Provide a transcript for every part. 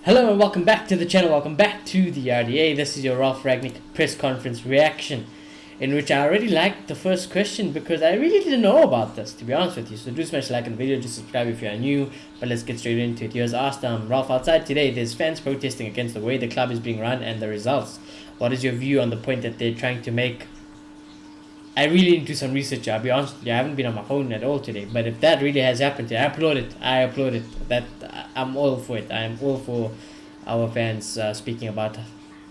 Hello and welcome back to the channel, welcome back to the RDA. This is your Ralf Rangnick press conference reaction, in which I already liked the first question because I really didn't know about this, to be honest with you. So do smash like on the video, just subscribe if you are new, but let's get straight into it. He was asked, Ralf, outside today there's fans protesting against the way the club is being run and the results. What is your view on the point that they're trying to make? I really need to do some research. I'll be honest with you, I haven't been on my phone at all today. But if that really has happened, I applaud it. That I'm all for it. I am all for our fans speaking about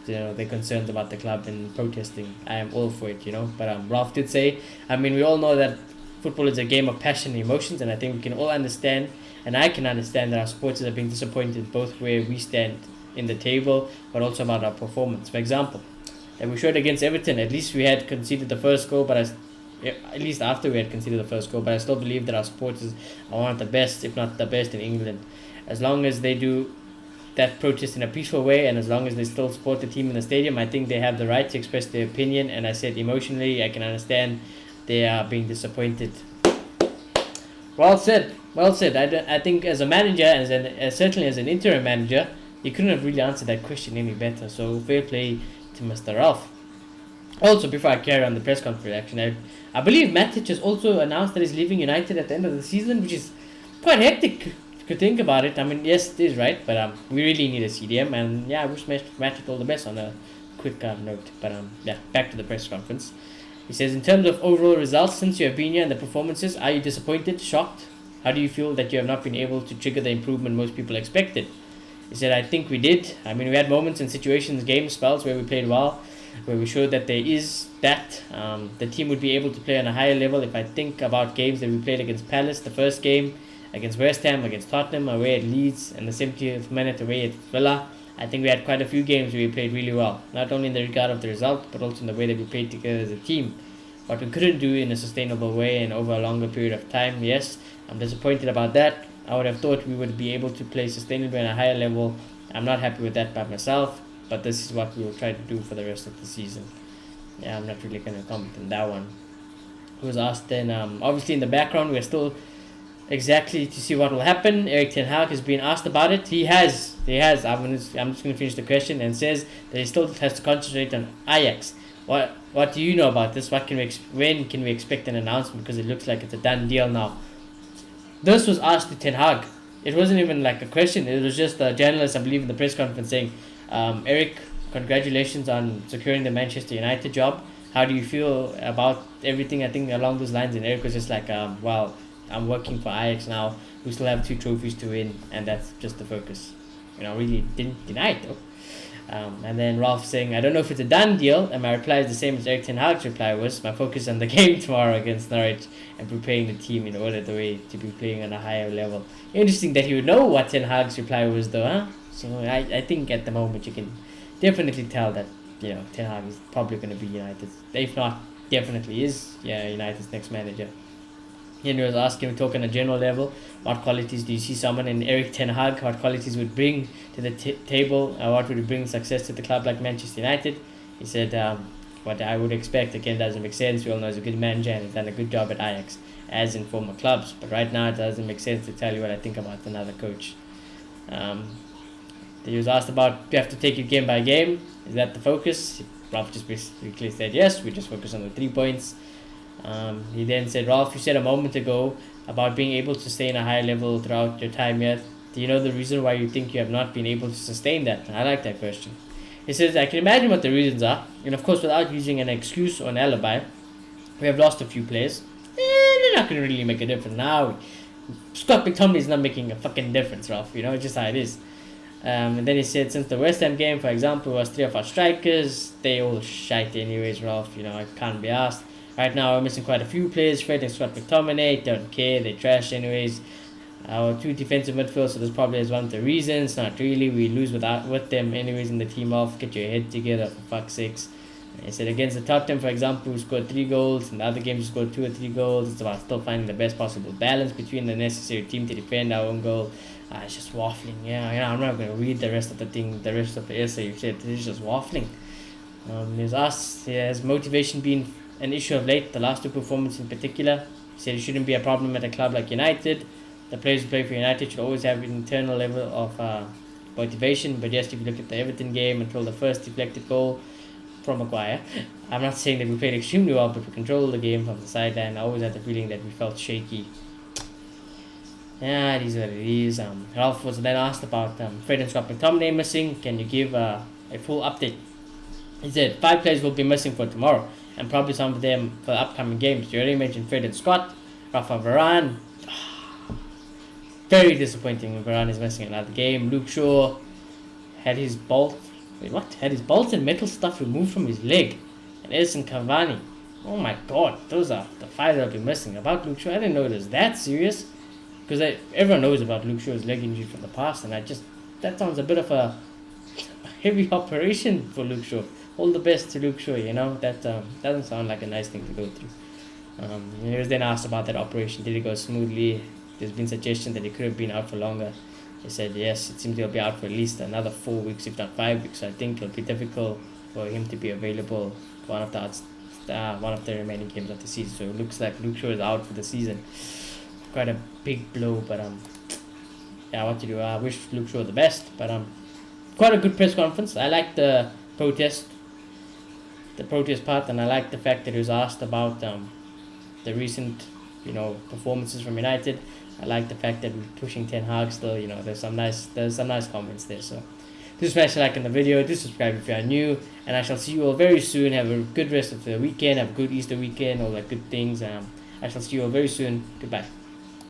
their concerns about the club and protesting. I am all for it, But Ralf did say, we all know that football is a game of passion and emotions, and I think we can all understand, and I can understand that our supporters are being disappointed both where we stand in the table, but also about our performance. For example, and we showed against Everton, at least we had conceded the first goal, but at least after we had conceded the first goal, but I still believe that our supporters are one of the best, if not the best, in England. As long as they do that protest in a peaceful way, and as long as they still support the team in the stadium, I think they have the right to express their opinion. And I said emotionally, I can understand they are being disappointed. Well said. I think as a manager, certainly as an interim manager, you couldn't have really answered that question any better. So fair play to Mr. Ralf. Also, before I carry on the press conference reaction, I believe Matic has also announced that he's leaving United at the end of the season, which is quite hectic if you could think about it. Yes, it is right, but we really need a CDM, and I wish Matic all the best on a quick note. But back to the press conference. He says, in terms of overall results since you have been here and the performances, are you disappointed, shocked? How do you feel that you have not been able to trigger the improvement most people expected? He said, I think we did. We had moments and situations, game spells where we played well, where we showed that there is that. The team would be able to play on a higher level. If I think about games that we played against Palace, the first game, against West Ham, against Tottenham, away at Leeds, and the 70th minute away at Villa, I think we had quite a few games where we played really well. Not only in the regard of the result, but also in the way that we played together as a team. What we couldn't do in a sustainable way and over a longer period of time, yes, I'm disappointed about that. I would have thought we would be able to play sustainably at a higher level. I'm not happy with that by myself, but this is what we will try to do for the rest of the season. I'm not really going to comment on that one. He was asked then, obviously in the background, we're still exactly to see what will happen. Ten Hag has been asked about it. He has. I'm just going to finish the question, and says that he still has to concentrate on Ajax. What do you know about this? When can we expect an announcement? Because it looks like it's a done deal now. This was asked to Ten Hag. It wasn't even like a question. It was just a journalist, I believe, in the press conference saying, Eric, congratulations on securing the Manchester United job. How do you feel about everything? I think along those lines. And Eric was just like, well, I'm working for Ajax now. We still have 2 trophies to win, and that's just the focus. Really didn't deny it though. And then Ralf saying, I don't know if it's a done deal, and my reply is the same as Eric Ten Hag's reply was, my focus on the game tomorrow against Norwich and preparing the team in order the way to be playing on a higher level. Interesting that you would know what Ten Hag's reply was though, huh? So I think at the moment you can definitely tell that, Ten Hag is probably going to be United. If not, definitely is United's next manager. And he was asking, we talk on a general level, what qualities do you see someone in Eric Ten Hag, what qualities would bring to the table, what would bring success to the club like Manchester United? He said, what I would expect, again, doesn't make sense. We all know he's a good manager and he's done a good job at Ajax, as in former clubs. But right now it doesn't make sense to tell you what I think about another coach. He was asked about, do you have to take it game by game? Is that the focus? Ralf just basically said, yes, we just focus on the 3 points. He then said, Ralf, you said a moment ago about being able to stay in a high level throughout your time here. Do you know the reason why you think you have not been able to sustain that? I like that question. He says, I can imagine what the reasons are. And of course, without using an excuse or an alibi, we have lost a few players. They're not going to really make a difference now. Scott McTominay is not making a fucking difference, Ralf. It's just how it is. And then he said, since the West Ham game, for example, was 3 of our strikers. They all shite anyways, Ralf. I can't be asked. Right now, we're missing quite a few players. Fred and Scott McTominay don't care. They trash anyways. Our 2 defensive midfielders, so this probably is one of the reasons. Not really. We lose with them anyways in the team off. Get your head together, for fuck's sakes. And he said, against the Tottenham, for example, we scored 3 goals. In the other games, we scored 2 or 3 goals. It's about still finding the best possible balance between the necessary team to defend our own goal. It's just waffling. I'm not going to read the rest of the essay you said. It's just waffling. He was asked, has motivation been an issue of late, the last 2 performances in particular? He said it shouldn't be a problem at a club like United. The players who play for United should always have an internal level of motivation. But yes, if you look at the Everton game until the first deflected goal from Maguire, I'm not saying that we played extremely well, but we controlled the game from the sideline. I always had the feeling that we felt shaky. Yeah, it is what it is. Ralf was then asked about Fred and Scott McTominay missing. Can you give a full update? He said 5 players will be missing for tomorrow, and probably some of them for the upcoming games. You already mentioned Fred and Scott, Rafa Varane. Very disappointing when Varane is missing another game. Luke Shaw had his bolt. Wait, what? Had his bolts and metal stuff removed from his leg. And Edison Cavani. Oh my god, those are the 5 that will be missing. About Luke Shaw, I didn't know it was that serious. Because everyone knows about Luke Shaw's leg injury from the past, and that sounds a bit of a heavy operation for Luke Shaw. All the best to Luke Shaw, that doesn't sound like a nice thing to go through. He was then asked about that operation. Did it go smoothly? There's been suggestions that he could have been out for longer. He said yes, it seems he'll be out for at least another 4 weeks, if not 5 weeks. So I think it'll be difficult for him to be available for one of the remaining games of the season. So it looks like Luke Shaw is out for the season. Quite a big blow, but yeah, what to do? I wish Luke Shaw the best, but quite a good press conference. I like the protest part, and I like the fact that he was asked about the recent performances from United. I like the fact that we're pushing Ten Hag still. There's some nice comments there. So do smash a like on the video, do subscribe if you are new, and I shall see you all very soon. Have a good rest of the weekend, have a good Easter weekend, all that good things. I shall see you all very soon. Goodbye.